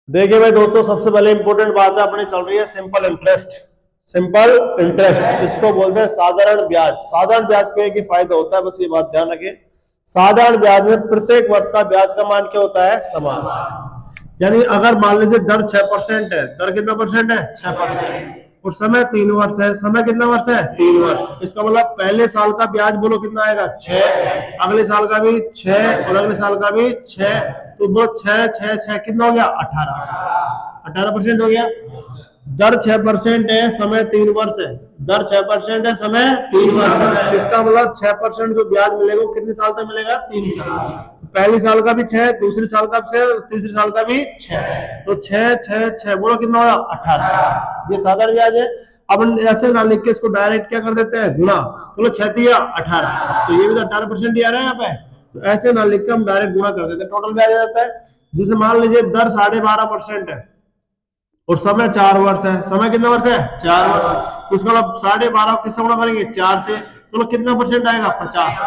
देखिए भाई दोस्तों, सबसे पहले इंपॉर्टेंट बात है, अपनी चल रही है सिंपल इंटरेस्ट। सिंपल इंटरेस्ट इसको बोलते हैं साधारण ब्याज। साधारण ब्याज का एक ही फायदा होता है, बस ये बात ध्यान रखें, साधारण ब्याज में प्रत्येक वर्ष का ब्याज का मान क्या होता है? समान। यानी अगर मान लीजिए दर 6% है, दर कितना परसेंट है? 6%। और समय 3 वर्ष है, समय कितना वर्ष है? 3 वर्ष। इसका मतलब पहले साल का ब्याज बोलो कितना आएगा? 6, अगले साल का भी 6 और अगले साल का भी 6, तो दो 6 6 6 कितना हो गया? 18% हो गया। दर 6% है, समय 3 वर्ष है। दर 6% है, समय 3 वर्ष है। इसका मतलब 6% जो ब्याज मिलेगा वो कितने साल तक मिलेगा? 3 साल। पहले साल का भी 6, दूसरे साल का भी 6, तीसरे साल का भी 6, तो 6 6 6 बोलो कितना होगा? 18। ये साधारण ब्याज है। अब ऐसे ना लिख के इसको डायरेक्ट क्या कर देते हैं? गुणा। तो 6 18, तो ये भी तो 18% ही आ रहा है यहाँ पे। तो ऐसे ना लिख के हम डायरेक्ट गुणा कर देते हैं, टोटल ब्याज आ जाता है। जिसे मान लीजिए दर 12.5% है और समय 4 वर्ष है। समय कितना वर्ष है? 4 वर्ष। तो इसका मतलब 12.5 किससे गुणा करेंगे? 4 से, तो कितना परसेंट आएगा? 50।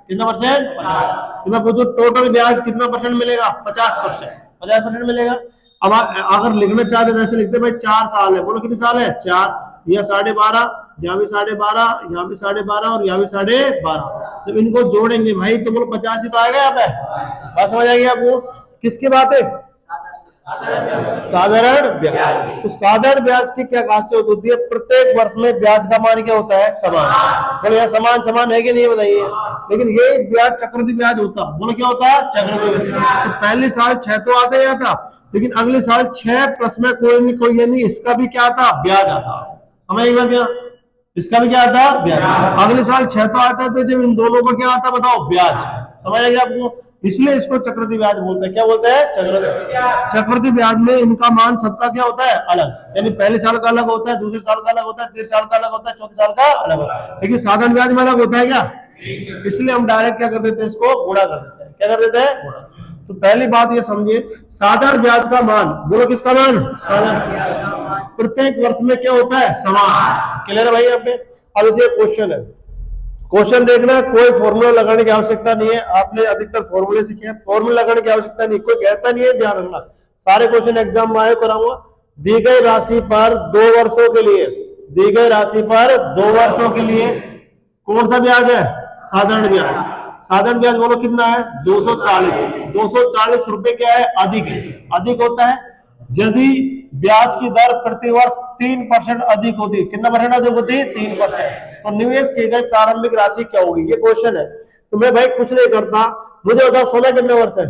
कितना परसेंट? 50। तो मैं पूछूं टोटल ब्याज कितना परसेंट मिलेगा? 50%। 50% मिलेगा। अब अगर लिखना चाहते तो ऐसे लिखते भाई 4 साल है, बोलो कितने साल है? 4। या 12.5, यहाँ भी 12.5, यहाँ भी 12.5 और यहाँ भी 12.5। जब इनको जोड़ेंगे भाई तो बोलो 50 ही तो आएगा यहाँ पे। बात समझ आएगी आपको? किसकी बात है? साधारण ब्याज। तो साधारण ब्याज की क्या खासियत होती है? प्रत्येक वर्ष में ब्याज का मान क्या होता है? समान। बोलो यहाँ समान समान है कि नहीं बताइए। लेकिन ये ब्याज चक्रवृद्धि ब्याज होता, बोलो क्या होता है? चक्रवृद्धि। तो पहले साल 6 तो आता ही था, लेकिन अगले साल 6 प्लस में कोई नहीं कोई नहीं इसका भी क्या आता? ब्याज आता। समझ गया? इसका भी क्या आता? ब्याज। अगले साल 6 तो आता है, तो जब इन दोनों का क्या आता बताओ? ब्याज। समझ गया आपको? इसलिए इसको चक्रवृद्धि ब्याज बोलते हैं। क्या बोलते हैं? चक्रवृद्धि। चक्रवृद्धि ब्याज में इनका मान सबका क्या होता है? अलग। यानी पहले साल का अलग होता है, दूसरे साल का अलग होता है, तीसरे साल का अलग होता है, चौथे साल का अलग होता है। लेकिन साधारण ब्याज में अलग होता है क्या? इसलिए हम डायरेक्ट क्या कर देते हैं? इसको गुणा कर देते हैं। क्या कर देते हैं? गुणा। तो पहली बात ये समझिए, साधारण ब्याज का मान, बोलो किसका मान? साधारण। प्रत्येक वर्ष में क्या होता है? समान। क्लियर है भाई यहाँ पे? अब इसे क्वेश्चन है, क्वेश्चन देखना, कोई फॉर्मूला लगाने की आवश्यकता नहीं है। आपने अधिकतर फॉर्मूले सीखे हैं, फॉर्मूला लगाने की आवश्यकता नहीं, कोई कहता नहीं है, ध्यान रखना। सारे क्वेश्चन एग्जाम में आए कराऊंगा। दी गई राशि पर 2 वर्षों के लिए, दी गई राशि पर 2 वर्षों के लिए कौन सा ब्याज है? साधारण ब्याज। साधारण ब्याज बोलो कितना है? 240। 240 रुपए क्या है? अधिक है। अधिक होता है यदि ब्याज की दर प्रतिवर्ष 3% अधिक होती। कितना परसेंट अधिक होती? 3%। तो निवेश की गई प्रारंभिक राशि क्या होगी? ये क्वेश्चन है। तो मैं भाई कुछ नहीं करता, मुझे बताओ समय कितने वर्ष है?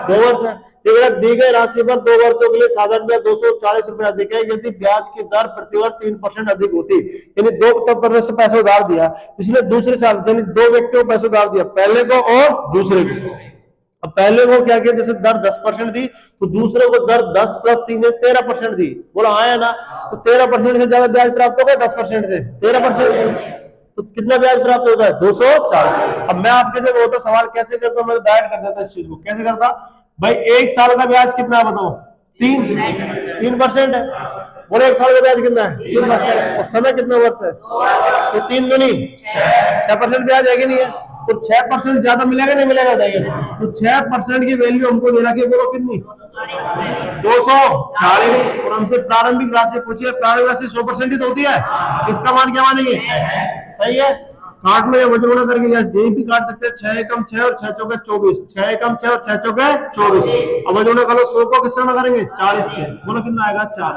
2 वर्ष है। दी गई राशि पर 2 वर्षों के लिए साधारण ब्याज 240 रुपए अधिक है यदि ब्याज की दर प्रतिवर्ष 3% अधिक होती। यानी 2 से पैसे उधार दिया, इसलिए दूसरे साल यानी 2 व्यक्तियों को पैसे उधार दिया, पहले को और दूसरे को। अब पहले को क्या किया? जैसे दर 10% थी, तो दूसरे को दर 10 + 3 13% दी। बोला आया ना? तो 13% से ज्यादा ब्याज प्राप्त होगा 10% से? 13% से। तो कितना ब्याज प्राप्त होता है? 240। अब मैं आपके जब होता सवाल कैसे करता हूँ, मैं डायरेक्ट कर देता इस चीज को। कैसे करता भाई? 1 साल का ब्याज कितना है बताओ? 3% है। बोले 1 साल का ब्याज कितना है? 3%। और समय कितना वर्ष है? तो 3 दूनी 6% ब्याज है कि नहीं है? तो 6% ज्यादा मिलेगा नहीं मिलेगा बताइए? तो 6% की वैल्यू हमको दे रखी है, बोलो कितनी? 240। और हमसे प्रारंभिक राशि पूछिए, प्रारंभिक राशि 100% ही तो होती है। इसका मान क्या मानेंगे? सही है। काट लो या वजन गुणा करके यही भी काट सकते हैं। 6 एकम 6 और 6 चौके 24, 6 एकम 6 और 6 चौके 24। अब वजन गुणा कर लो, 100 को किससे गुणा करेंगे? 40 से। बोलो कितना आएगा? 4।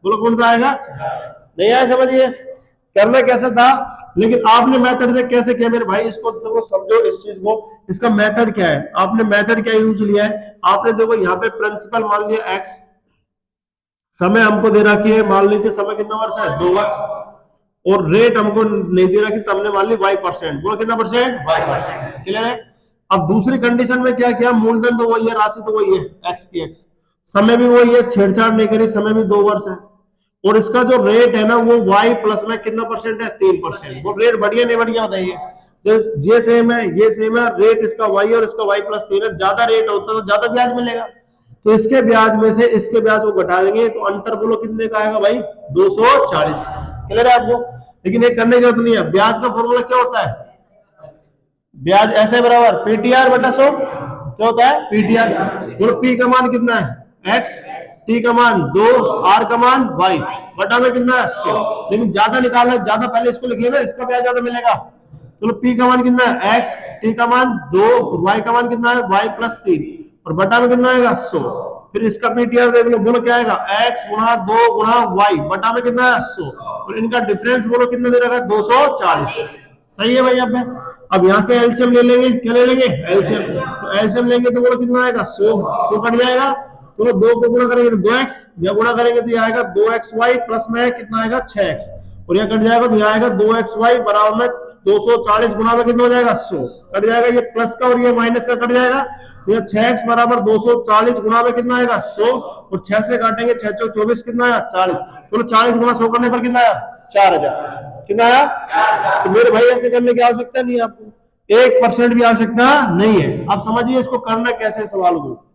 बोलो कौन सा आएगा? नहीं आया? समझिए करना कैसे था, लेकिन आपने मेथड से कैसे किया मेरे भाई, इसको देखो, समझो इस चीज को। इसका मेथड क्या है? आपने मेथड क्या यूज लिया है? आपने देखो यहाँ पे प्रिंसिपल मान लिया x, समय हमको दे रखी है, मान लीजिए समय कितना वर्ष है? 2 वर्ष। और रेट हमको नहीं दे रखी, तब हमने मान ली y%। बोलो कितना परसेंट? y%। क्लियर है? अब दूसरी कंडीशन में क्या किया? मूलधन तो वही है, राशि तो वही है, x की x, समय भी वही है, छेड़छाड़ नहीं करी, समय भी 2 वर्ष है। और इसका जो रेट है ना वो y प्लस में कितना परसेंट है? 3%। वो रेट बढ़िया नहीं बढ़िया बताइए? ये सेम है, ये सेम है, रेट इसका y और इसका y+3 है। ज्यादा रेट होता तो ज्यादा ब्याज मिलेगा, तो इसके ब्याज में से इसके ब्याज को घटा देंगे, तो अंतर बोलो कितने का आएगा भाई? 240। क्लियर है आपको? लेकिन ये करने की जरूरत नहीं है। ब्याज का फॉर्मूला क्या होता है? ब्याज ऐसे बराबर पीटीआर बटा 100। क्या होता है? पीटीआर। और पी का मान कितना है? x, t का मान 2, r का मान y, बटा में कितना है 100। लेकिन ज्यादा निकालना है, ज्यादा पहले इसको लिखिए ना, इसका ब्याज ज्यादा मिलेगा। चलो p का मान कितना है x, t का मान 2, y का मान कितना है y प्लस 3, और बटा में कितना आएगा 100। फिर इसका पीटीआर देख लो, बोलो क्या आएगा x गुणा 2 गुणा y, बटा में कितना है 100, और इनका डिफरेंस बोलो कितना दे रखा है 240। सही है भाई। अब यहाँ से एलसीएम ले लेंगे, क्या ले लेंगे एलसीएम, तो एलसीएम लेंगे तो बोलो कितना आएगा 100 कट जाएगा, तो 2 को गुणा करेंगे तो 2x, या गुणा करेंगे तो यह आएगा 2xy प्लस में कितना आएगा 6x, और यह कट जाएगा तो यह आएगा 2xy बराबर में 240 गुणा में कितना हो जाएगा 100 कट जाएगा, ये प्लस का और ये माइनस का कट जाएगा, तो यह 6x बराबर 240 गुणा में कितना आएगा 100, और 6 से काटेंगे 6 चौक 24 कितना आया 40, तो 40 गुणा 100 करने पर कितना आया 4000, कितना आया। तो मेरे भाई ऐसे करने की आवश्यकता नहीं है आपको, 1% भी आवश्यकता नहीं है। अब समझिए इसको करना कैसे सवाल को,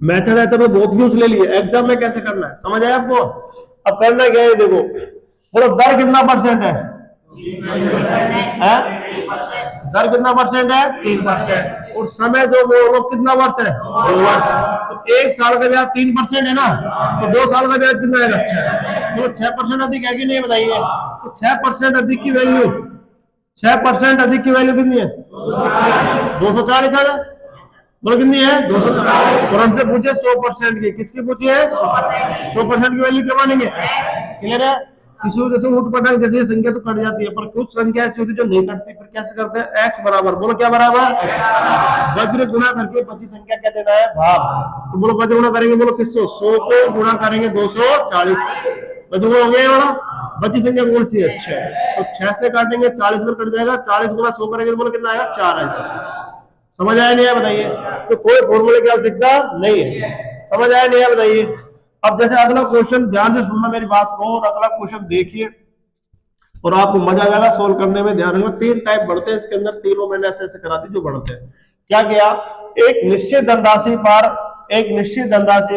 मेथड है तो मैं बहुत यूज ले लिए, एग्जाम में कैसे करना है समझ आया आपको। अब करना क्या है देखो, बोलो दर कितना परसेंट है, दर कितना परसेंट है 3%, और समय जो वो कितना वर्ष है 2 वर्ष, तो 1 साल का ब्याज 3% है ना, तो 2 साल का ब्याज कितना आएगा 6, तो 6% अधिक है कि नहीं बताइए। तो 6% अधिक की वैल्यू, 6% अधिक की वैल्यू कितनी है 240 है, बोलो कितनी है 240, और हमसे पूछे 100% की, किसकी पूछी है 100% की वैल्यू क्या मानेंगे क्लियर है। किसी वजह से उठ पटांग जैसे संख्या तो कट जाती है, पर कुछ संख्या ऐसी होती है जो नहीं कटती, फिर कैसे करते हैं x बराबर, बोलो क्या बराबर x, वज्र गुणा करके बची संख्या क्या देना है भाग, तो बोलो वज्र गुणा करेंगे बोलो किससे 100 को गुणा करेंगे 240, वज्र गुणा हो गया वाला, बची संख्या कौन सी है 6, तो 6 से काटेंगे 40 में कट जाएगा, 40 गुणा 100 करेंगे तो बोलो कितना आएगा 4000। समझ आया नहीं है बताइए, तो कोई फॉर्मूले की आवश्यकता नहीं है, समझ आया नहीं है बताइए। अब जैसे अगला क्वेश्चन, ध्यान से सुनना मेरी बात को, और अगला क्वेश्चन देखिए और आपको मजा आ जाएगा सोल्व करने में। ध्यान रखना 3 टाइप बढ़ते हैं इसके अंदर, तीनों मैंने ऐसे ऐसे करा दी जो बढ़ते हैं। क्या किया, एक निश्चित धनराशि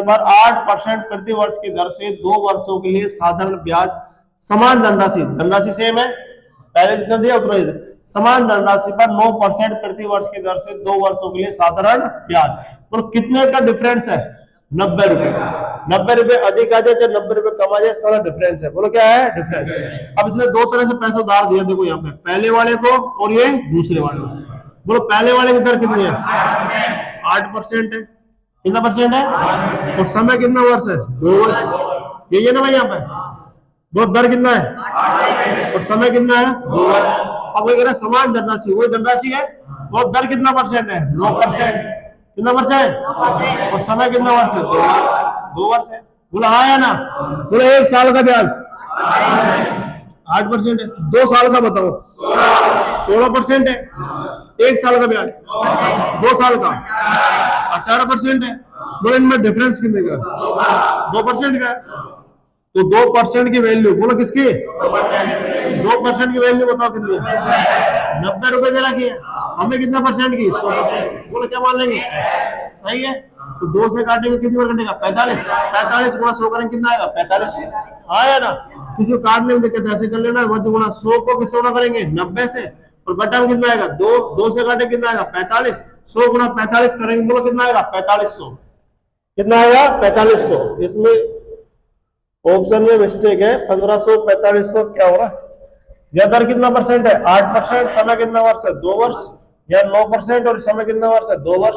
पर 8% प्रति वर्ष की दर से 2 वर्षों के लिए साधारण ब्याज, समान धनराशि सेम है, पहले जितना दिया उतना ही, समान धनराशि पर 9% प्रति वर्ष की दर से 2 वर्षों के लिए साधारण ब्याज, और कितने का डिफरेंस है 90 रुपए, 90 रुपए अधिक आ जाए चाहे 90 रुपए कम आ जाए, इसका डिफरेंस है, बोलो क्या है डिफरेंस है। अब इसने 2 तरह से पैसा उधार दिया, देखो यहाँ पे पहले वाले को और ये दूसरे वाले को, बोलो पहले वाले की दर कितनी है 8% है, कितना परसेंट है, और समय कितना वर्ष है 2 वर्ष, यही है ना भाई यहाँ पे, वो दर कितना है और समय कितना है 2 वर्ष। अब वो कह रहा है समान धनराशि, वही धनराशि है, वो दर कितना परसेंट है 9%, कितना वर्ष है, और समय कितना वर्ष है 2 वर्ष है, बोला हाँ या ना, बोला 1 साल का ब्याज 8% है, 2 साल का बताओ 16% है, 1 साल का ब्याज 2 साल का 18% है, बोले इनमें डिफरेंस कितने का 2% का, तो 2% की वैल्यू बोलो किसकी 2% की वैल्यू बताओ कितनी, 90 रुपए दे रखी है, हमें कितना परसेंट की 100%, बोलो क्या मान लेंगे सही है। तो 2 से काटेंगे कितनी बार कटेगा 45, 45 गुणा 100 करेंगे कितना आएगा 45, आया ना। किसी को काटने में दिक्कत ऐसे कर लेना, वज्र गुणा 100 को किससे गुणा करेंगे 90 से, और बटा में कितना आएगा 2 से काटे कितना आएगा 45, 100 गुणा 45 करेंगे बोलो कितना आएगा 4500, कितना आएगा 4500। इसमें ऑप्शन में मिस्टेक है, 1500 4500 क्या हो रहा है, यह दर कितना परसेंट है 8%, समय कितना वर्ष है 2 वर्ष, या 9% और समय कितना वर्ष है 2 वर्ष,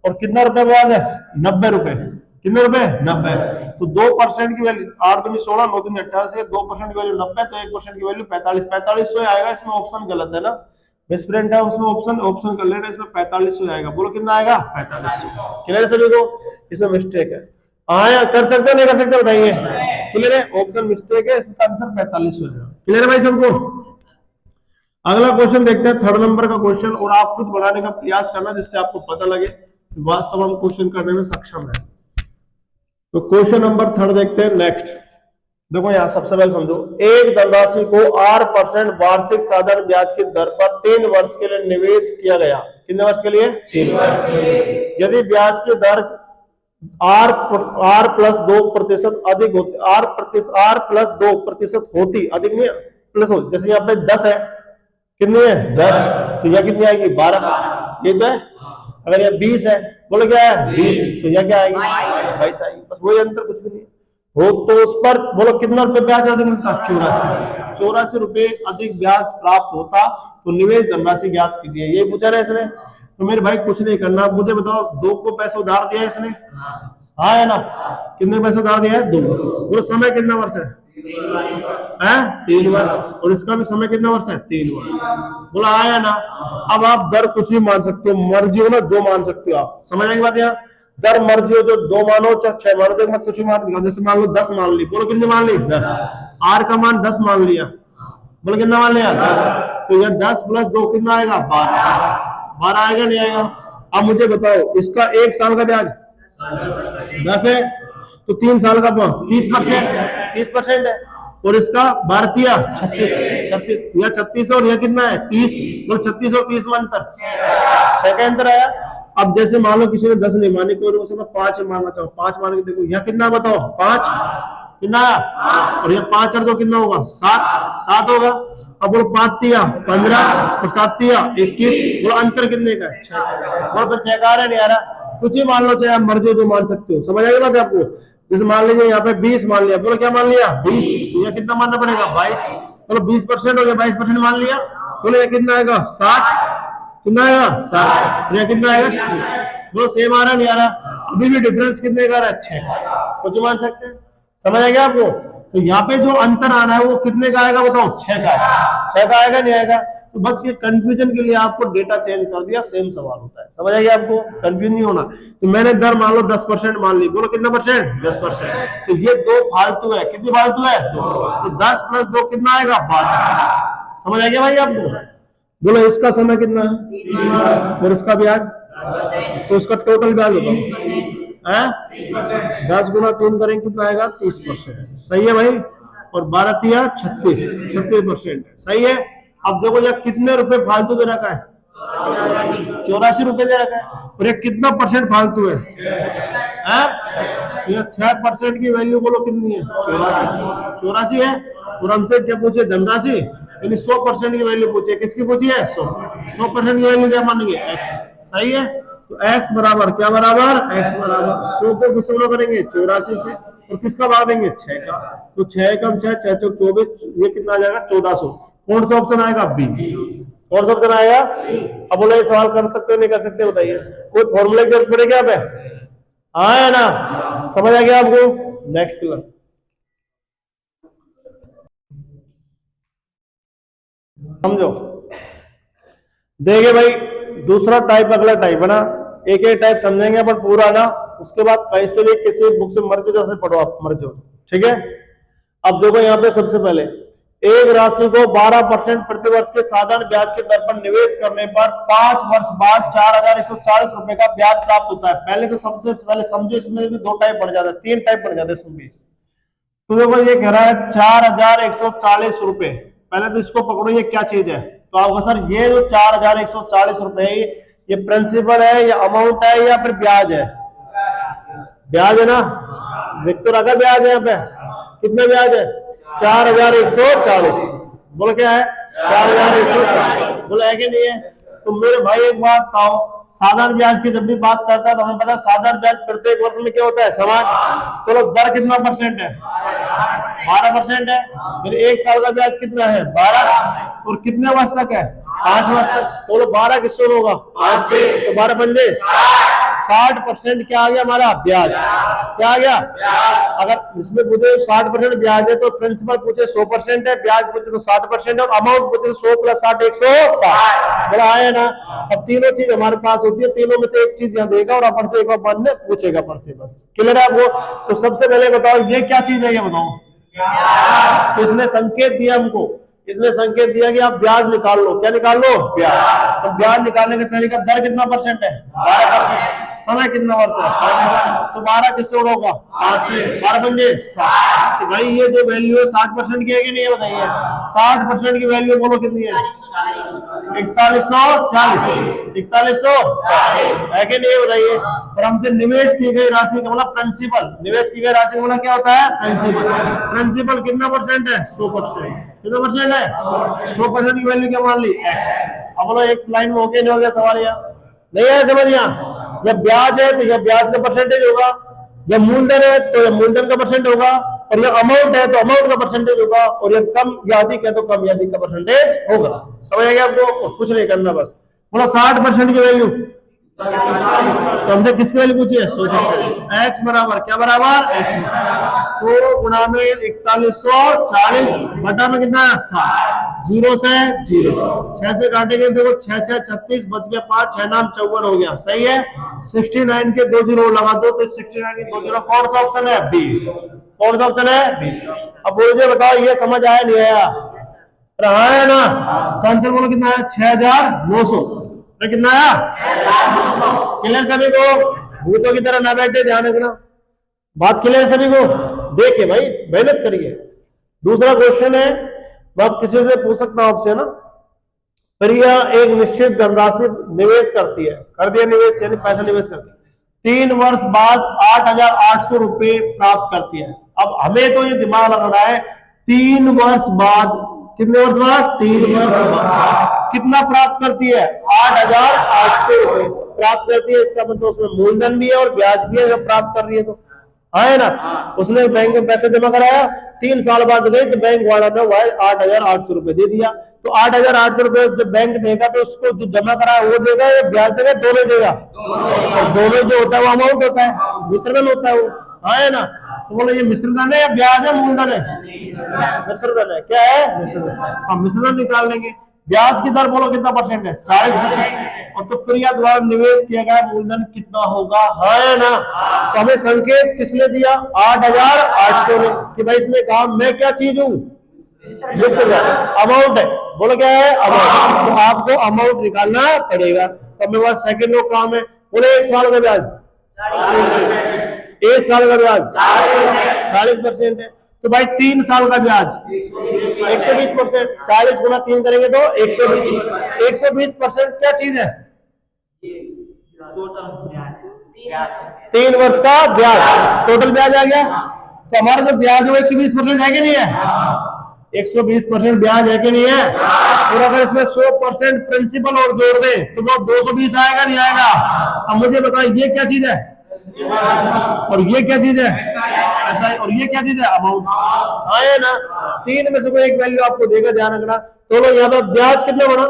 और कितना रुपए ब्याज है 90 रुपए, कितने रुपए 90, तो 2% की वैल्यू 8 दूनी 16 9 दूनी 18 से 2% की वैल्यू 90, तो 1% की वैल्यू 45, 4500 आएगा। इसमें ऑप्शन गलत है ना, मिसप्रिंट है उसमें, ऑप्शन कर लेना, इसमें 4500 आएगा, बोलो कितना आएगा 4500, क्लियर सभी को, इसमें मिस्टेक है, आया कर सकते हो नहीं कर सकते बताइए, क्लियर है, ऑप्शन मिस्टेक है, इसका आंसर 4500 है, क्लियर है भाई सबको। अगला क्वेश्चन देखते हैं 3rd नंबर का क्वेश्चन, और आप खुद बनाने का प्रयास करना जिससे आपको पता लगे वास्तव हम क्वेश्चन करने में सक्षम है। तो क्वेश्चन नंबर 3rd देखते हैं नेक्स्ट। देखो यहाँ सबसे पहले समझो, एक धनराशि को 8% वार्षिक साधारण ब्याज की दर पर 3 वर्ष के लिए निवेश किया गया, कितने वर्ष के लिए 3 वर्ष के लिए। यदि ब्याज की दर r प्लस 2% अधिक होती, r प्लस 2% होती, अधिक नहीं प्लस हो, जैसे यहाँ पे 10 है, कितनी है 10, तो यह कितनी आएगी 12, ये तो है। अगर यह 20 है बोलो क्या है 20, तो यह क्या आएगी 22 आएगी, बस वही अंतर, कुछ भी नहीं हो। तो उस पर बोलो कितना रुपए ब्याज अधिक मिलता, 84 रुपए अधिक ब्याज प्राप्त होता, तो निवेश धनराशि ज्ञात कीजिए। ये पूछा ना इसने, तो मेरे भाई कुछ नहीं करना, मुझे बताओ 2 को पैसा उधार दिया इसने, हाँ है ना, कितने पैसे उधार दिया है 2, वो समय कितना वर्ष है 3 वर्ष, और इसका भी समय कितना वर्ष है 3 वर्ष, बोला आया ना। अब आप दर कुछ भी मान सकते हो, मर्जी हो ना जो मान सकते हो आप, समझ आएगी बात यहाँ, दर मर्जी हो, जो 2 मानो चाहे 6 मानो, तो मत कुछ भी मान, जैसे मान लो 10 मान ली, बोलो कितने मान ली 10, आर का मान 10 मान लिया, बोलो कितना मान लिया 10, तो यह 10 + 2 कितना आएगा 12 आएगा नहीं आएगा। अब मुझे बताओ इसका 1 साल का ब्याज 10 है, तो 3 साल का 30% है, और इसका भारतीय 36 या 36 और यह कितना है 30, तो 36 और 30 में अंतर 6 का अंतर आया। अब जैसे मान लो किसी ने 10 नहीं मानी, कोई उसे मैं 5 मानना चाहूँ, 5 मान के देखो यह कितना बताओ 5 कितना, और यह 5 और 2 कितना होगा 7 होगा। अब बोलो 5 तिया 15 और 7 तिया 21, बोलो अंतर कितने का है 6 का, बोलो फिर 6 का आ रहा नहीं आ रहा, कुछ ही मान लो, चाहे आप मर्जी जो मान सकते हो, समझ आएगी बात आपको। जैसे मान लीजिए यहाँ पे 20 मान लिया, बोलो क्या मान लिया 20, तो यह कितना मानना पड़ेगा 22, बोलो 20% हो गया, 22% मान लिया, बोलो यह कितना आएगा 60, कितना आएगा 60, यह कितना आएगा 6, बोलो सेम आ रहा नहीं आ रहा, अभी भी डिफरेंस कितने का आ रहा है 6, कुछ मान सकते हैं, समझ आएगा आपको। तो यहाँ पे जो अंतर आना है वो कितने का आएगा बताओ 6 का, 6 का आएगा नहीं आएगा। तो बस ये कंफ्यूजन के लिए आपको डेटा चेंज कर दिया, सेम सवाल होता है, समझ आइए आपको, कंफ्यूज नहीं होना। तो मैंने दर मान लो 10% मान ली, बोलो कितना परसेंट 10%, तो ये 2 फालतू है, कितनी फालतू है 2, तो 10 + 2 कितना आएगा 12, समझ आ गया भाई आपको। बोलो इसका समय कितना है और इसका ब्याज, तो इसका टोटल ब्याज बताओ 10 × 3 करेंगे कितना आएगा 30%, सही है भाई, और 12 तिया 36% है, सही है। अब देखो यार कितने रुपए फालतू दे रखा है 84 रुपए दे रखा है, और ये कितना परसेंट फालतू है, ये 6% की वैल्यू बोलो कितनी है 84 है, और हमसे क्या पूछे धनराशि, यानी 100% की वैल्यू पूछे, किसकी पूछी है 100% की वैल्यू क्या मानेंगे x, सही है। तो x बराबर क्या बराबर, x बराबर 100 को किससे गुणा करेंगे 84 से, और किसका भाग देंगे 6 का, तो 6 कम 6 6 चौक 24, ये कितना आ जाएगा 1400, कौन सा ऑप्शन आएगा बी, कौन सा ऑप्शन आएगा। अब बोले ये सवाल कर सकते हो नहीं कर सकते बताइए, कोई फॉर्मूले की जरूरत पड़ेगी क्या पे, हाँ है ना, समझ आ गया आपको। नेक्स्ट समझो, देखिए भाई दूसरा टाइप अगला टाइप है ना, एक एक टाइप समझेंगे अपन पूरा ना, उसके बाद कहीं से भी किसी बुक से मर्जी जैसे पढ़ो आप मर्जी, ठीक है। अब देखो यहाँ पे सबसे पहले एक राशि को 12% प्रतिवर्ष के साधारण ब्याज के दर पर निवेश करने पर 5 वर्ष बाद 4140 रुपए का ब्याज प्राप्त होता है। पहले तो सबसे पहले समझो इसमें भी 2 टाइप बढ़ जाता है, 3 टाइप बढ़ जाते हैं इसमें भी। तो देखो ये कह रहा है 4140 रुपए, पहले तो इसको पकड़ो ये क्या चीज है, तो आपको सर ये जो 4140 रुपए ये प्रिंसिपल है या अमाउंट है या फिर ब्याज है, ब्याज है ना, देख तो रखा ब्याज है, यहाँ पे कितने ब्याज है 4140, बोलो क्या है 4140, बोलो है कि नहीं है। तो मेरे भाई एक बात बताओ, साधारण ब्याज की जब भी बात करता है तो हमें पता है साधारण ब्याज प्रत्येक वर्ष में क्या होता है समान, चलो दर कितना परसेंट है 12% है, फिर 1 साल का ब्याज कितना है 12, और कितने वर्ष तक है 5 वर्ष तक, बोलो 12 किससे होगा 5 से, तो 12 पंजे 60% क्या आ गया हमारा ब्याज, क्या आ गया, अगर इसमें पूछे 60% ब्याज है तो प्रिंसिपल पूछे 100% है, ब्याज पूछे तो 60% है, और अमाउंट पूछे तो 100 + 60 160, बड़ा आया ना। अब तीनों चीज हमारे पास होती है, तीनों में से एक चीज यहाँ देगा और अपन से एक बार ने पूछेगा अपन से, बस क्लियर है आपको। तो सबसे पहले बताओ ये क्या चीज है, ये बताओ, तो इसने संकेत दिया हमको, इसने संकेत दिया कि आप ब्याज निकाल लो, क्या निकाल लो ब्याज, तो ब्याज निकालने का तरीका, दर कितना परसेंट है 12%, समय कितना वर्ष है 5 वर्ष, तो 12 किससे होगा 5 से, 12 पंजे 60, तो भाई ये जो वैल्यू है 60% की है कि नहीं है बताइए, 60% की वैल्यू बोलो कितनी है 4140, 4140 है कि नहीं बताइए। और हमसे निवेश की गई राशि का मतलब प्रिंसिपल, निवेश की गई राशि का मतलब क्या होता है प्रिंसिपल, प्रिंसिपल कितना परसेंट है 100%, कितना परसेंट है 100% की वैल्यू क्या मान ली x। अब बोलो एक लाइन में हो गया नहीं हो गया सवाल, यहाँ नहीं है समझ, यहाँ या ब्याज है तो यह ब्याज का परसेंटेज होगा, या मूलधन है तो यह मूलधन का परसेंट होगा, और यह अमाउंट है तो अमाउंट का परसेंटेज होगा, और यह कम या अधिक है तो कम या अधिक का परसेंटेज होगा। समझ आ गया आपको? कुछ नहीं करना, बस बोलो 60% की वैल्यू तो हमसे किसकी वैल्यू पूछी है? 100%। एक्स बराबर क्या बराबर? एक्स 100 गुणा में 4140 बटा में कितना है? 60। 0 से 0, 6 से काटेंगे देखो 6 6 36 बच गया 5, 6 नाम 54 हो गया। सही है। 69 के 2 जीरो लगा दो तो 69 के 2 जीरो कौन सा ऑप्शन है? बी। कौन सा ऑप्शन है? बी। अब मुझे बताओ ये समझ आया नहीं आया? रहा है ना? तो आंसर बोलो कितना है? 6900। कितना आया? क्लियर सभी को? भूतों की तरह ना बैठे, ध्यान रखना, बात क्लियर सभी को? देखिए भाई मेहनत करिए। दूसरा क्वेश्चन है, बात किसी से पूछ सकता हूं आपसे ना, प्रिया एक निश्चित धनराशि निवेश करती है, कर दिया निवेश यानी पैसा निवेश करती है, 3 वर्ष बाद 8800 रुपए प्राप्त करती है। अब हमें तो ये दिमाग लगाना है 3 वर्ष बाद, कितने वर्ष बाद? 3 वर्ष बाद कितना प्राप्त करती है? 8800 रुपए प्राप्त करती है। इसका मतलब उसमें मूलधन भी है और ब्याज भी है जो प्राप्त कर रही है। तो है ना? उसने बैंक में पैसा जमा कराया, 3 साल बाद गई तो बैंक वाला ने 8800 रुपए दे दिया। तो 8800 रुपए जब बैंक देगा तो उसको जो जमा करा वो देगा या ब्याज देगा? दोनों देगा। और दोनों जो होता है वो अमाउंट होता है, मिश्रण होता है वो, है ना? तो बोलो ये मिश्रधन है या ब्याज है? मूलधन है? मिश्रधन है। क्या है? मिश्रधन। हम मिश्रधन निकाल लेंगे। ब्याज की दर बोलो कितना परसेंट है? 40%। और तो प्रिया द्वारा निवेश किया गया मूलधन कितना होगा? है ना? तो हमें संकेत किसने दिया? 8800 ने, कि भाई इसने कहा मैं क्या चीज हूं? अमाउंट है। बोलो क्या है? अमाउंट। तो आपको अमाउंट निकालना पड़ेगा। तो मेरे पास सेकंड लो काम है, बोले 1 साल का ब्याज 1 साल का ब्याज 40% है। तो भाई 3 साल का ब्याज 120%। 40 गुना 3 करेंगे तो 120। 120% क्या चीज है? 3 वर्ष का ब्याज, टोटल ब्याज आ गया। तो हमारा जो ब्याज है 120% है कि नहीं है? 120% ब्याज है कि नहीं है? और अगर इसमें 100% प्रिंसिपल और जोड़ दें तो वो 220 आएगा नहीं आएगा? अब मुझे बताओ ये क्या चीज है और ये क्या चीज है? ऐसा है। और ये क्या चीज है? अमाउंट। आए ना? 3 में से कोई एक वैल्यू आपको देगा, ध्यान रखना। तो लो यहाँ पर ब्याज कितना बना?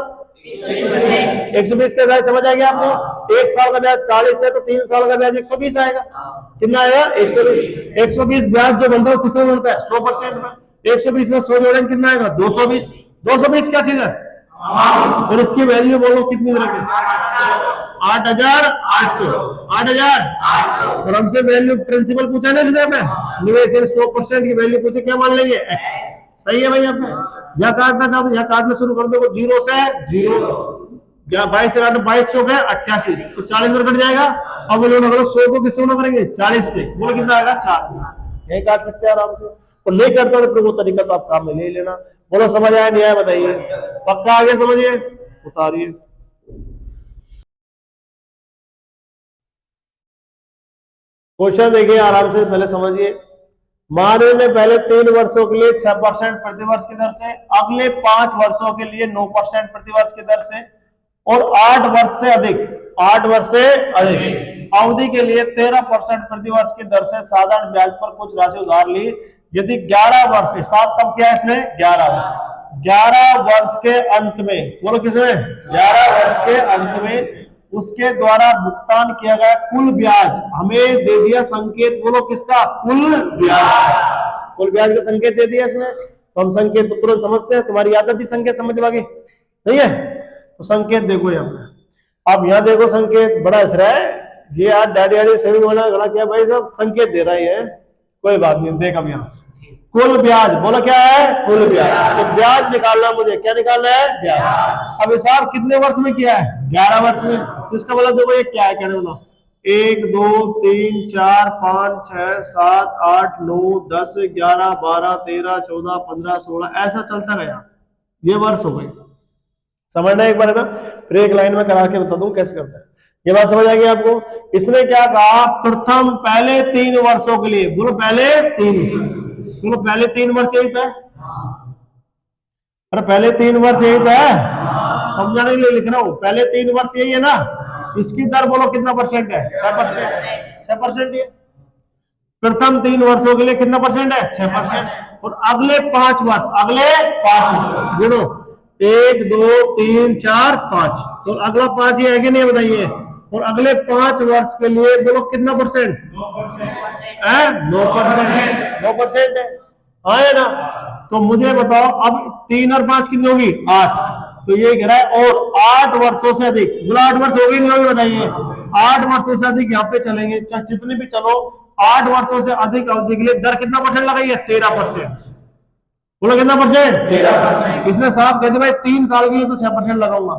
120 के साथ। समझ आ गया आपको? 1 साल का ब्याज 40 है तो 3 साल का ब्याज 120 आएगा। कितना आएगा? 120। 120 ब्याज जो बनता है किसमें बनता है? 100% में। 120 में 100 जोड़ेंगे कितना आएगा? 220। 220 क्या चीज है? और इसकी वैल्यू बोलो कितनी रखें? 8800। 8000। और हमसे वैल्यू प्रिंसिपल पूछा ना इसने हमें, निवेश 100% की वैल्यू पूछे, क्या मान लेंगे? एक्स। सही है भाई? आपने यहाँ काटना चाहते हो यहाँ काटना शुरू कर दो। 0 से 0, 22 से काटो, 22 चौक है 88, तो 40 पर कट जाएगा। अब बोलो 100 को किससे गुना करेंगे? 40 से। बोलो कितना आएगा? 4। यही काट सकते हैं आराम से। और नहीं करता तो फिर वो तरीका तो आप काम में ले लेना। बोलो समझ आया नहीं आया बताइए? पक्का आगे समझिए, उतारिए। क्वेश्चन देखिए आराम से, पहले समझिए। मानव ने पहले 3 वर्षों के लिए 6% प्रतिवर्ष की दर से, अगले 5 वर्षों के लिए 9% प्रतिवर्ष की दर से, और 8 वर्ष से अधिक अवधि के लिए 13% प्रतिवर्ष की दर से साधारण ब्याज पर कुछ राशि उधार ली। यदि 11 वर्ष, हिसाब कब किया इसने? 11 वर्ष के अंत में, बोलो किसने? 11 वर्ष के अंत में उसके द्वारा भुगतान किया गया कुल ब्याज हमें दे दिया संकेत। बोलो किसका? कुल ब्याज। कुल ब्याज का संकेत दे दिया इसने। तो हम संकेत तो तुरंत समझते हैं, तुम्हारी आदत ही संकेत समझवागी नहीं है? तो संकेत देखो यहाँ पे। अब यहाँ देखो संकेत बड़ा हंस रहा है ये यार, डैडी सेविंग वाला खड़ा किया भाई साहब, संकेत दे रहा है, कोई बात नहीं। देख अब यहाँ कुल ब्याज, बोलो क्या है? कुल ब्याज। तो ब्याज निकालना, मुझे क्या निकालना है? ब्याज। अब हिसाब कितने वर्ष में किया है? 11 वर्ष में। तो इसका मतलब देखो ये क्या है, कहने वाला 1 2 3 4 5 6 7 8 9 10 11 12 13 14 15 16 ऐसा चलता गया। ये वर्ष हो गए। समझना एक बार है ना? फिर एक लाइन में करा के बता दूं कैसे करता है। ये बात समझ आ गई आपको? इसने क्या कहा? प्रथम पहले 3 वर्षों के लिए, बोलो पहले 3, बोलो पहले 3 वर्ष यही था। अरे पहले 3 वर्ष यही था, समझाने के लिए लिख रहा हूं। पहले 3 वर्ष यही है ना? इसकी दर बोलो कितना परसेंट है? 6%। 6% ये प्रथम 3 वर्षों के लिए कितना परसेंट है? 6%। और अगले 5 वर्ष, अगले 5 गुणो 1 2 3 4 5, तो अगला 5 ये है कि नहीं बताइए? और अगले 5 वर्ष के लिए बोलो कितना परसेंट है? 9%। 9% है, हाँ है ना? तो मुझे बताओ अब 3 और 5 कितनी होगी? 8। तो ये कह रहा है और 8 वर्षों से अधिक, बोलो 8 वर्ष होगी नहीं होगी बताइए? 8 वर्षों से अधिक यहाँ पे चलेंगे, चाहे जितने भी चलो, 8 वर्षों से अधिक अवधि के लिए दर कितना परसेंट लगाइए? 13%। बोलो कितना परसेंट? 13%। इसने साफ कह दिया भाई 3 साल के लिए तो 6% लगाऊंगा,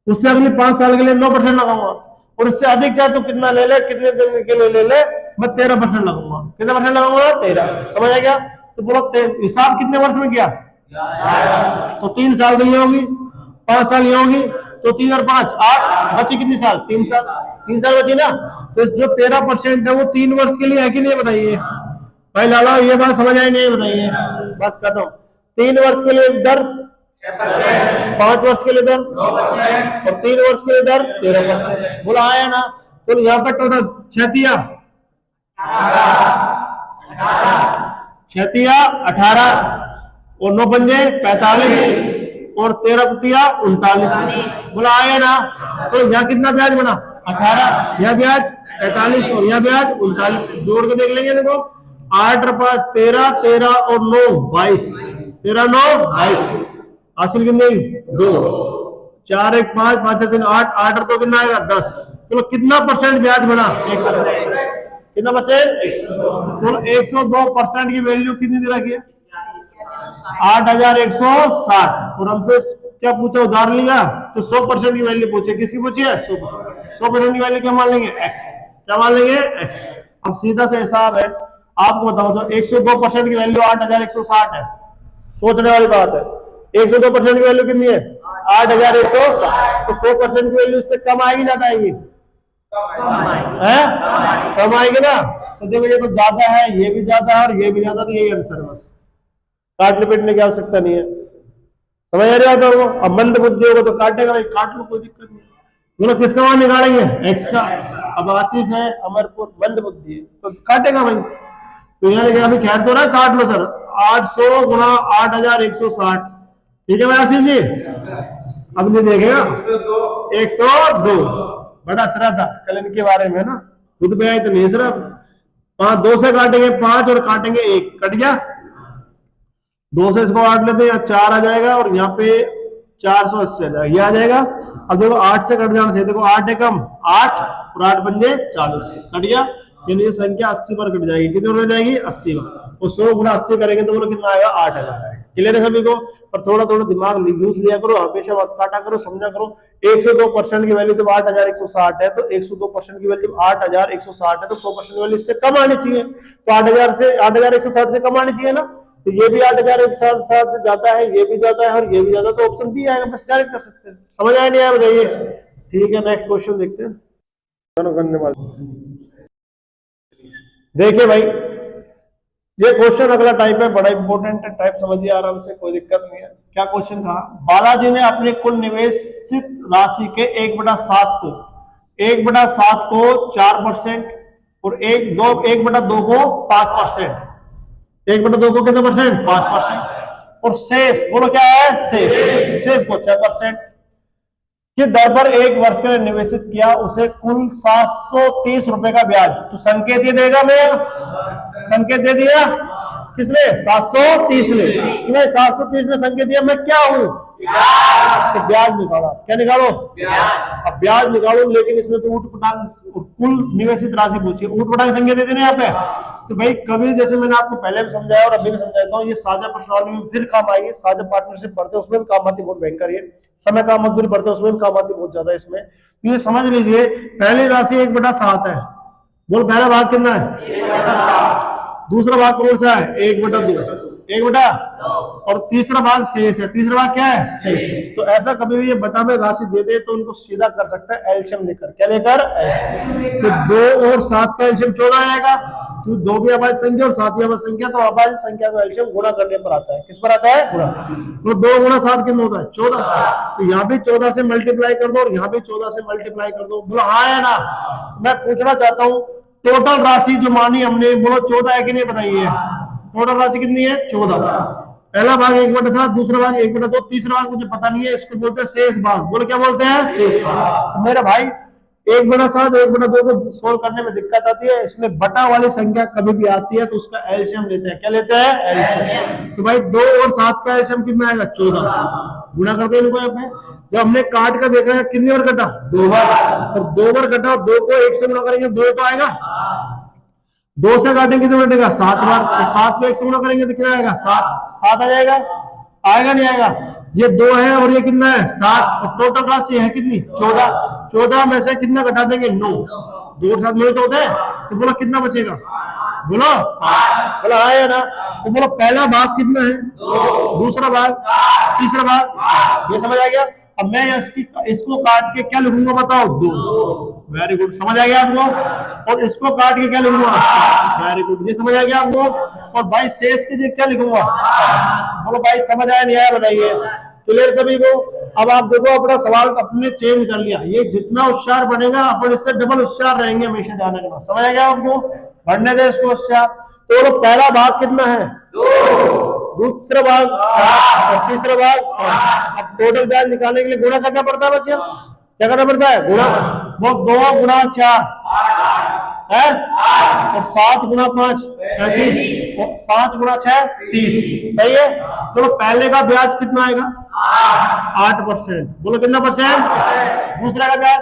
उससे अगले 5 साल के लिए 9% लगाऊंगा, और इससे अधिक चाहे तो कितना ले ले, कितने दिन के लिए ले ले, मैं 13% लगाऊंगा। कितना परसेंट लगाऊंगा? 13। समझ आ गया? तो बोलो हिसाब कितने वर्ष में किया? तो 3 साल के लिए होगी, 5 साल ये होगी, तो 3 और 5 8, बची कितनी साल? 3 साल। 3 साल बची ना? तो जो 13% है वो 3 वर्ष के लिए है कि नहीं बताइए भाई लाला? ये बात समझ आई नहीं बताइए? बस खत्म। 3 वर्ष के लिए दर 5 वर्ष के लिए दर और 3 वर्ष के लिए दर 13%। बोला आया ना? तो यहाँ पर टोटल 6 18 और 9 पंजे 45 और 13 पतिया 39। बोला आया ना? तो यहाँ कितना ब्याज बना? 18, यह ब्याज 45 और यह ब्याज 39। जोड़ के देख लेंगे, देखो 8 और 5 13, 13 और 9 22, 13 9 22। हासिल कितनी? 2। 4 1 5 5 3 8, 8 और 2 कितना आएगा? 10। चलो कितना परसेंट ब्याज बना? 100। कितना परसेंट? 100। 102% की वैल्यू कितनी दे रखी है? 8160। और हमसे क्या पूछा? उधार लिया तो 100% की वैल्यू पूछे। किसकी पूछी है? 100% की वैल्यू क्या मान लेंगे? x। क्या मान लेंगे? x। अब सीधा सा हिसाब है, आपको बताओ तो 102% की वैल्यू 8160 है। सोचने वाली बात है, 102% की वैल्यू कितनी है? 8160। तो 100% की वैल्यू इससे कम आएगी, ज्यादा आएगी? कम आएगी ना? तो देखो ये तो ज्यादा है, ये भी ज्यादा है और ये भी ज्यादा, तो यही आंसर है। बस काटने पीटने की आवश्यकता नहीं है। समझ आ रहा है? अब मंद बुद्धि होगा तो काटेगा भाई, काट लो, कोई दिक्कत नहीं। बोलो किसका मान निकालेंगे? x का। अब आशीष है, अमरपुर मंद बुद्धि है तो काटेगा भाई। तो यहाँ लेके अभी खैर तो रहा, काट लो सर। 800 गुणा 8160, ठीक है भाई आशीष जी? अब नहीं देखेगा 102। बड़ा श्रद्धा कल इनके बारे में ना, खुद पे आए तो नहीं सर। 2 से काटेंगे 5 और काटेंगे 1, कट गया। 2 से इसको काट लेते हैं, 4 आ जाएगा और यहाँ पे 480 आ जाएगा, ये आ जाएगा। अब देखो 8 से कट जाना चाहिए, देखो 8 एकम 8 और 8 पंजे 40, कट गया। ये संख्या 80 पर कट जाएगी। कितने पर जाएगी? 80 पर। और 100 गुणा 80 करेंगे तो बोलो कितना आएगा? 8000 आएगा। क्लियर है सभी को? पर थोड़ा थोड़ा दिमाग यूज लिया करो, हमेशा मत काटा करो, समझा करो। 102% की वैल्यू जब 8160 है, तो 102% की वैल्यू 8160 है, तो 100% की वैल्यू इससे कम आनी चाहिए। तो 8160 से कम आनी चाहिए ना? तो ये भी 8160 से ज्यादा है, ये भी ज्यादा है और ये भी ज्यादा, तो ऑप्शन बी आएगा। बस डायरेक्ट कर सकते हैं। समझ आया नहीं आया बताइए? ठीक है, नेक्स्ट क्वेश्चन देखते हैं। देखिए भाई, ये क्वेश्चन अगला टाइप है, बड़ा इंपॉर्टेंट है टाइप, समझिए आराम से, कोई दिक्कत नहीं है। क्या क्वेश्चन कहा? बालाजी ने अपने कुल निवेशित राशि के 1/7 को 1/7 को 4% और 1/2 को 5%, 1/2 को कितना परसेंट? 5%। और शेष बोलो क्या है? शेष को 6% की दर पर 1 वर्ष के लिए निवेशित किया, उसे कुल 730 रुपए का ब्याज। तो संकेत ये देगा, मैं संकेत दे दिया किसने? 730 ने। 730 ने संकेत दिया, मैं क्या हूं? तो ब्याज निकाला। क्या निकालो? अब ब्याज निकालो, लेकिन इसमें तो ऊट-पटांग कुल निवेशित राशि पूछी, ऊट-पटांग संख्या दे देने यहाँ पे। तो भाई कभी, जैसे मैंने आपको पहले भी समझाया और अभी भी समझाता हूँ, ये साझा प्रश्नावली में फिर काम आएगी। साझा पार्टनरशिप पढ़ते हैं उसमें भी काम आती, बहुत भयंकर है। समय काम मजदूरी पढ़ते हैं उसमें भी काम आती बहुत ज्यादा इसमें। तो ये समझ लीजिए, पहली राशि 1/7 है। बोल पहला भाग कितना है? 1/7। दूसरा भाग कौन सा है? 1/2। 1/2 और तीसरा भाग शेष है। तीसरा भाग क्या है? शेष। तो ऐसा कभी भी ये बटा में राशि दे दे तो उनको सीधा कर सकता है एलसीएम लेकर। क्या लेकर? एलसीएम। तो 2 और 7 का एलसीएम 14 आएगा। तो दो भी अभाज्य संख्या और 7 भी अभाज्य संख्या, तो अभाज्य संख्या को एलसीएम गुणा करने पर आता है। किस पर आता है? गुणा। तो 2 गुणा 7 कितना होता है? 14। तो यहाँ भी 14 से मल्टीप्लाई कर दो और यहाँ भी 14 से मल्टीप्लाई कर दो। बोलो हाँ है ना? मैं पूछना चाहता हूँ टोटल राशि जो मानी हमने, बोलो 14 है कि नहीं बताइए? टोटल राशि कितनी है? 14। पहला भाग 1/7, दूसरा भाग 1/2, तीसरा भाग मुझे पता नहीं है, इसको बोलते हैं शेष भाग। बोलो क्या बोलते हैं? शेष भाग। तो मेरा भाई 1/7 1/2 को सोल्व करने में दिक्कत आती है, इसमें बटा वाली संख्या कभी भी आती है तो उसका एलसीएम लेते हैं। क्या लेते हैं? एलसीएम। तो भाई 2 और 7 का एलसीएम कितना आएगा? 14। गुणा करते हैं इनको। यहाँ पे जब हमने काट कर देखा है कितनी बार कटा? 2 बार। और 2 बार कटा, 2 को 1 से गुणा करेंगे 2 तो आएगा, 2 से काटेंगे तो बटेगा 7 बार, तो 7 को 1 से गुणा करेंगे तो कितना आएगा? 7 आ जाएगा। आएगा नहीं आएगा? ये 2 है और ये कितना है? 7। और टोटल राशि है कितनी? 14। 14 में से कितना घटा देंगे? 9। 2 और 7 9 तो होता है, तो बोलो कितना बचेगा? बोलो बोलो आया ना? तो बोलो पहला भाग कितना है? दूसरा भाग, तीसरा भाग। ये समझ आ गया? अब मैं इसको काट के क्या लिखूंगा बताओ? 2। वेरी गुड, समझ आ गया आपको? और इसको काट के क्या लिखूंगा? 7। वेरी गुड, ये समझ आ गया आपको? और भाई शेष के क्या लिखूंगा? बोलो भाई समझ आया नहीं आया बताइए? क्लियर सभी को? अब आप देखो अपना सवाल अपने चेंज कर लिया, ये जितना होशियार बनेगा अपन इससे डबल होशियार रहेंगे, हमेशा ध्यान रखना। समझ आ गया आपको? बढ़ने दे इसको होशियार। तो पहला भाग कितना है? 2। दूसरा भाग 7 और तीसरा भाग 5। अब टोटल ब्याज निकालने के लिए गुणा करना पड़ता है, बस यार क्या करना पड़ता है? गुणा। वो 2 गुणा 4 है और 7 गुणा 5 35 और 5 गुणा 6 30। सही है? तो पहले का ब्याज कितना आएगा? 8%। बोलो कितना परसेंट? दूसरा का ब्याज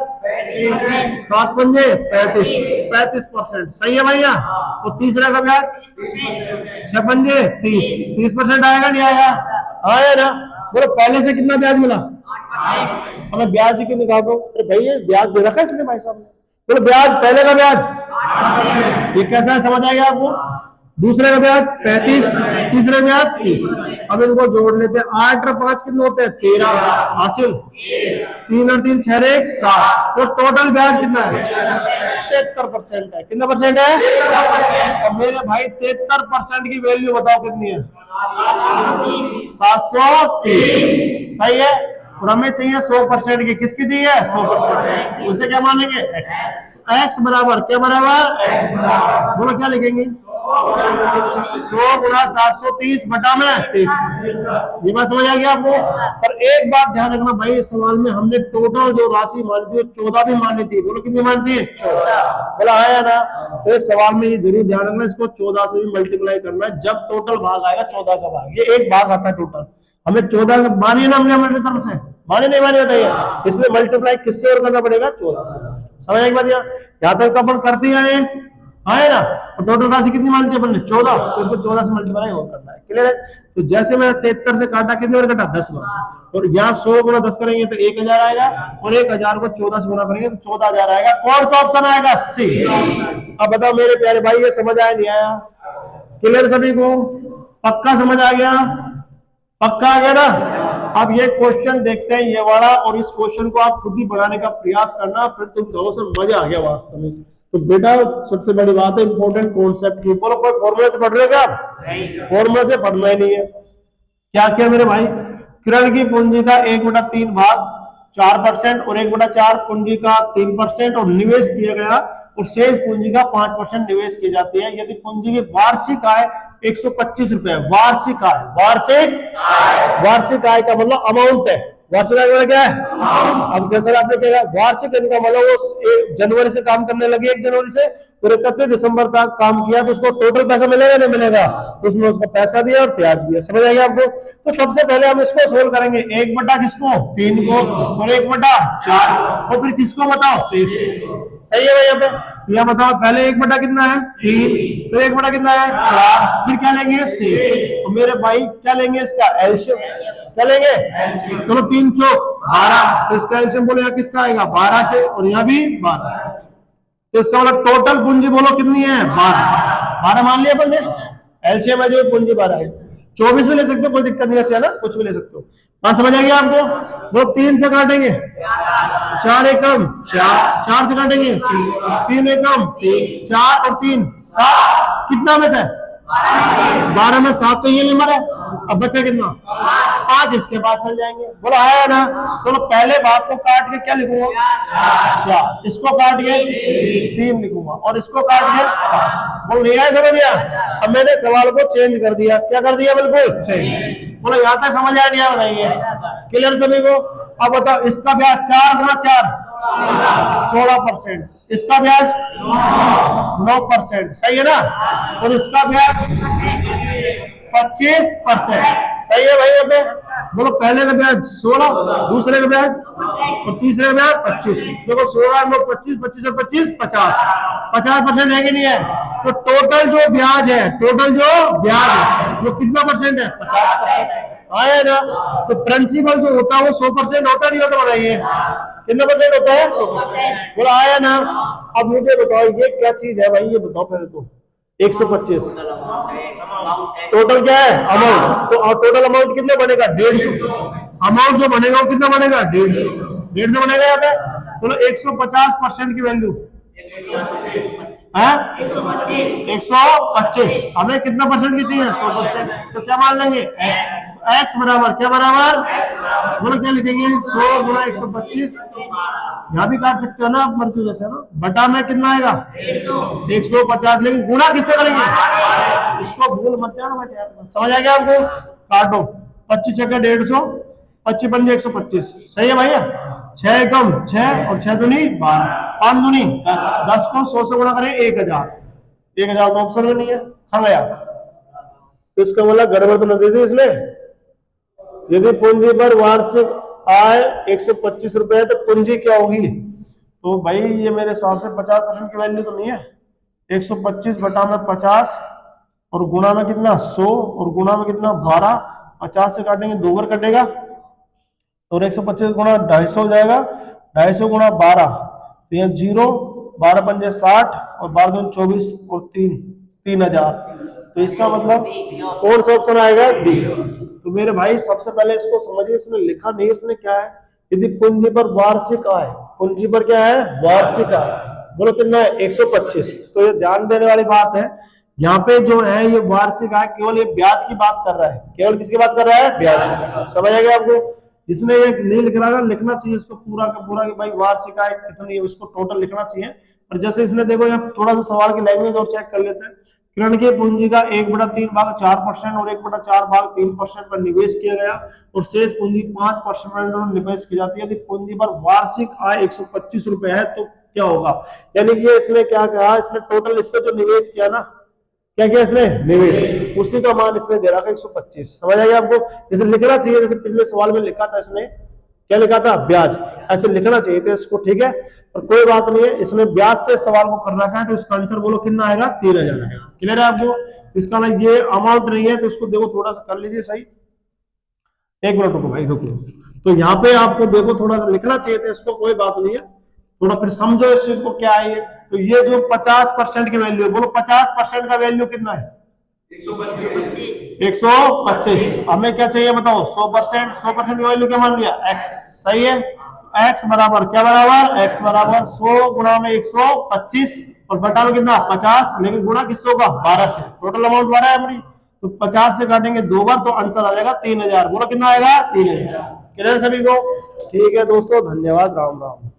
7 पंजे 35%। सही है भैया? और तीसरा का ब्याज 6 पंजे 30% आएगा नहीं आएगा? आया ना? बोलो पहले से कितना ब्याज मिला? हमें ब्याज क्यों निकाल दो? अरे भैया ब्याज दे रखा है इसने भाई साहब ने। बोलो ब्याज, पहले का ब्याज ये कैसा है समझ आएगा आपको? दूसरे का ब्याज 35, तीसरे ब्याज 30। अब इनको जोड़ लेते हैं। 8 और 5 कितने होते हैं? 13। हासिल 3 और 3 6 1 7। तो टोटल ब्याज कितना है? 73% है। कितना परसेंट है? अब मेरे भाई 73% की वैल्यू बताओ कितनी है? 730। सही है? और हमें चाहिए 100% की। किसकी चाहिए? 100%। उसे क्या मानेंगे? x बराबर क्या बराबर? x बराबर। बोलो क्या लिखेंगे? 100 गुणा 730 बटा में 3। ये बात समझ आ गया आपको? पर एक बात ध्यान रखना भाई, इस सवाल में हमने टोटल जो राशि मानी थी 14 भी मानी थी। बोलो कितनी मानी थी? 14। बोला आया ना? तो इस सवाल में ये जरूर ध्यान रखना, इसको 14 से भी मल्टीप्लाई करना है जब टोटल भाग आएगा 14 का भाग। ये एक भाग आता है टोटल, हमें 14 मानी ना हमने हमारी तरफ से? मानी नहीं मानी बताइए? इसलिए मल्टीप्लाई किससे और करना पड़ेगा? 14 से। समझ आई बात? यहाँ तक तो अपन करते आए है ना? तो टोटल राशि कितनी मानी थी अपन ने? 14। तो इसको 14 से मल्टीप्लाई और करना है। क्लियर है? तो जैसे मैं 73 से काटा कितने बार कटा? 10 बार। और यहाँ 100 गुणा 10 करेंगे तो 1000 आएगा और 1000 को 14 से गुणा करेंगे तो 14000 आएगा। कौन सा ऑप्शन आएगा? सी। अब बताओ मेरे प्यारे भाई, ये समझ आया नहीं आया? क्लियर सभी को? पक्का समझ आ गया? पक्का आ गया ना? अब ये क्वेश्चन देखते हैं ये वाला, और इस क्वेश्चन को आप खुद ही बनाने का प्रयास करना, फिर तुम कहो सर मजा आ गया वास्तव में। तो बेटा सबसे बड़ी बात है इंपॉर्टेंट कॉन्सेप्ट की। बोलो कोई फॉर्मूला से पढ़ रहे हो क्या आप? फॉर्मूला से पढ़ना ही नहीं है। क्या किया मेरे भाई? किरण की पूंजी का 1/3 भाग 4% और 1/4 पूंजी का 3% और निवेश किया गया, और शेष पूंजी का 5% निवेश की जाती है। यदि पूंजी की वार्षिक आय 125 रुपए, वार्षिक आय, वार्षिक आय का मतलब अमाउंट है। वार्षिक आय क्या है? अब कैसे आपने कहा वार्षिक इनकम, मतलब वो जनवरी से काम करने लगे, 1 जनवरी से और 31 दिसंबर तक काम किया, तो उसको टोटल पैसा मिलेगा नहीं मिलेगा? तो उसमें उसका पैसा भी है और ब्याज भी है। समझ आएगा आपको? तो सबसे पहले हम इसको सोल्व करेंगे। 1/3 किसको? 3 को, और 1/4 और फिर किसको बताओ? शेष। सही है भाई? यहाँ पे यहाँ बताओ पहले 1/3 कितना है? 3, फिर 1/3 कितना है? 4, फिर क्या लेंगे? शेष। और मेरे भाई क्या लेंगे? इसका एलसीएम। क्या लेंगे? चलो 3 चौक 12, तो इसका एलसीएम बोलो यहाँ किससे आएगा? 12 से, और यहाँ भी 12 से। तो इसका मतलब टोटल पूंजी बोलो कितनी है? 12 मान लिया अपन ने। एलसीएम है जो पूंजी 12 है। 24 भी ले सकते हो, कोई दिक्कत नहीं है ना, कुछ भी ले सकते हो। बात समझ आ गया आपको? वो 3 से काटेंगे 4 एकम 4, 4 से काटेंगे 3 एकम 3, 4 और 3 7, कितना में से 12 में 7 तो ये नंबर है। अब बचा कितना 5, इसके बाद चल जाएंगे। बोलो आया ना। तो पहले भाग को काट के क्या लिखूंगा 4, इसको काट के 3 लिखूंगा और इसको काट के 5। बोलो नहीं आया समझ गया। अब मैंने सवाल को चेंज कर दिया। क्या कर दिया बिल्कुल चेंज। बोलो यहाँ तक समझ आया नहीं आया बताइए। क्लियर सभी को। अब बताओ इसका ब्याज 4 गुना 4 16%, इसका ब्याज 9%, सही है ना। और इसका ब्याज 25%, सही है भाई। यहाँ पे बोलो पहले का ब्याज 16, दूसरे का ब्याज और तीसरे का ब्याज 25। देखो 16 में 25, 25 और 25 50% है कि नहीं है। तो टोटल जो ब्याज है, वो कितना परसेंट है 50%, आया ना। तो प्रिंसिपल जो होता है वो 100% होता नहीं होता बताइए। कितना परसेंट होता है 100%। बोला आया ना। अब मुझे बताओ ये क्या चीज है भाई, ये बताओ पहले तो। 125 टोटल क्या है अमाउंट। तो टोटल अमाउंट कितना बनेगा 150। अमाउंट जो बनेगा वो कितना बनेगा 150 बनेगा यहाँ पे। बोलो 150% की वैल्यू है 125। हमें कितना परसेंट की चाहिए 100%। तो क्या मान लेंगे x बराबर क्या बराबर। बोलो क्या लिखेंगे 100 गुना 125। यहाँ भी काट सकते हो ना आप मर्जी जैसे ना। बटा में कितना आएगा 150। लेकिन गुणा किससे करेंगे, इसको भूल मत जाना। समझ आ गया आपको। काटो 25 छक्के 150, 25 पंजे 125, सही है भैया। 6 कम 6 और 6 दूनी 12, 5 दूनी 10, 10 को 100 से गुणा करें 1000। 1000 तो ऑप्शन में नहीं है, खा गया। तो इसका मतलब गड़बड़ तो नहीं दी इसने। यदि पूंजी पर वार्षिक आय 125 रुपए है तो पूंजी क्या होगी। तो भाई ये मेरे हिसाब से 50% की वैल्यू तो नहीं है। 125 बटा में 50 और गुणा में कितना 100 और गुणा में कितना 12। 50 से काटेंगे 2 बार कटेगा और 125 गुणा 250 हो जाएगा। 250 गुणा 12 तो यहाँ 0, 12 पंजे 60 और 12 दूनी 24 और 3000। तो इसका मतलब कौन सा ऑप्शन आएगा डी। तो मेरे भाई सबसे पहले इसको समझिए, इसने लिखा नहीं, इसने क्या है यदि पूंजी पर वार्षिक आय, पूंजी पर क्या है वार्षिक आय। बोलो कितना है 125। तो ये ध्यान देने वाली बात है, यहाँ पे जो है ये वार्षिक आय केवल ये ब्याज की बात कर रहा है। केवल किसकी बात कर रहा है ब्याज की। समझ आ गया आपको। इसने ये नहीं लिख रहा, लिखना चाहिए इसको पूरा का पूरा कि भाई वार्षिक आय कितनी है, इसको टोटल लिखना चाहिए। और जैसे इसने देखो यहाँ थोड़ा सा सवाल की लैंग्वेज और चेक कर लेते हैं। किरण की पूंजी का 1/3 भाग 4% और 1/4 भाग 3% पर निवेश किया गया और शेष पूंजी 5% पर निवेश की जाती है। यदि पूंजी पर वार्षिक आय 125 रुपए है तो क्या होगा। यानी कि इसने क्या कहा, इसने टोटल इस पे जो निवेश किया ना, क्या किया इसने निवेश, उसी का मान इसने दे रखा 125। समझ आएगा आपको। जैसे लिखना चाहिए, जैसे पिछले सवाल में लिखा था इसने, क्या लिखा था ब्याज, ऐसे लिखना चाहिए था इसको। ठीक है, पर कोई बात नहीं है, इसने ब्याज से सवाल को कर रखा है तो इसका आंसर बोलो कितना आएगा 3000 आएगा। क्लियर है आपको। इसका ना ये अमाउंट नहीं है तो इसको देखो थोड़ा सा कर लीजिए सही। एक मिनट रुको भाई रुको। तो यहाँ पे आपको देखो थोड़ा सा लिखना चाहिए था इसको, कोई बात नहीं है, थोड़ा फिर समझो इस चीज को क्या है ये। तो ये जो 50% की वैल्यू है, बोलो 50% का वैल्यू कितना है 125। हमें क्या चाहिए बताओ 100%। 100% की वैल्यू क्या मान लिया x, सही है। x बराबर क्या बराबर, x बराबर 100 गुणा में 125 और बटा में कितना 50, लेकिन गुणा किससे होगा 12 से। टोटल अमाउंट 12 है हमारी, तो 50 से काटेंगे 2 बार तो आंसर आ जाएगा 3000। बोलो कितना आएगा 3000। क्लियर सभी को। ठीक है दोस्तों, धन्यवाद, राम राम।